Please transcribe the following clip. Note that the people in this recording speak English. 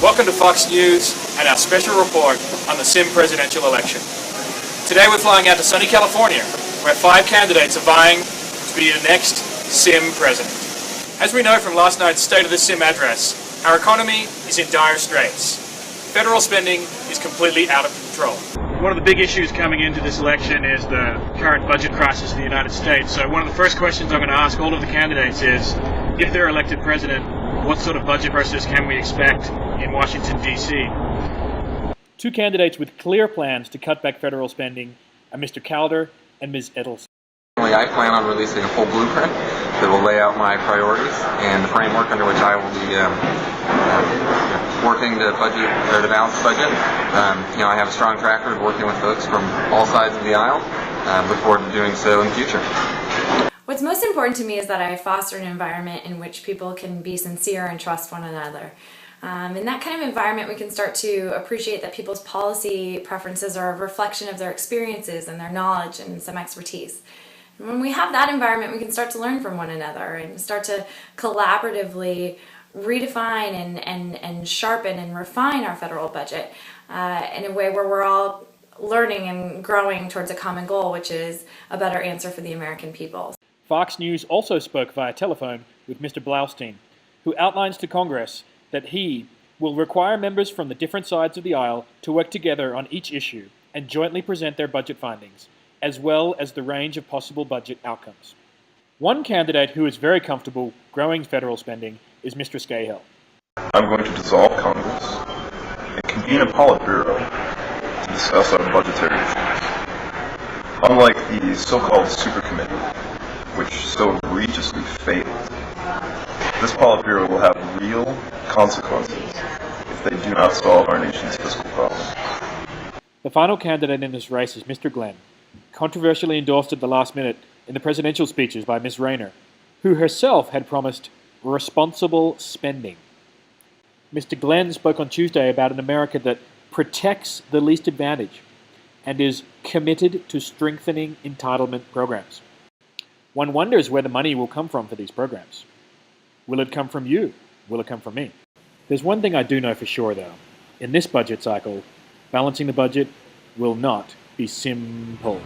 Welcome to Fox News and our special report on the sim presidential election. Today we're flying out to sunny California, where 5 candidates are vying to be the next sim president. As we know from last night's State of the Sim address, our economy is in dire straits. Federal spending is completely out of control. One of the big issues coming into this election is the current budget crisis in the United States. So one of the first questions I'm going to ask all of the candidates is, if they're elected president, what sort of budget process can we expect in Washington, D.C.? Two candidates with clear plans to cut back federal spending are Mr. Calder and Ms. Edelson. I plan on releasing a full blueprint that will lay out my priorities and the framework under which I will be working to balance the budget. I have a strong track record of working with folks from all sides of the aisle. Look forward to doing so in the future. What's most important to me is that I foster an environment in which people can be sincere and trust one another. In that kind of environment, we can start to appreciate that people's policy preferences are a reflection of their experiences and their knowledge and some expertise. And when we have that environment, we can start to learn from one another and start to collaboratively redefine and sharpen and refine our federal budget in a way where we're all learning and growing towards a common goal, which is a better answer for the American people. Fox News also spoke via telephone with Mr. Blaustein, who outlines to Congress that he will require members from the different sides of the aisle to work together on each issue and jointly present their budget findings, as well as the range of possible budget outcomes. One candidate who is very comfortable growing federal spending is Mr. Scahill. I'm going to dissolve Congress and convene a Politburo to discuss our budgetary issues. Unlike the so-called super committee, which so egregiously failed, this Politburo will have real consequences if they do not solve our nation's fiscal problems. The final candidate in this race is Mr. Glenn, controversially endorsed at the last minute in the presidential speeches by Ms. Rayner, who herself had promised responsible spending. Mr. Glenn spoke on Tuesday about an America that protects the least advantaged and is committed to strengthening entitlement programs. One wonders where the money will come from for these programs. Will it come from you? Will it come from me? There's one thing I do know for sure, though. In this budget cycle, balancing the budget will not be simple.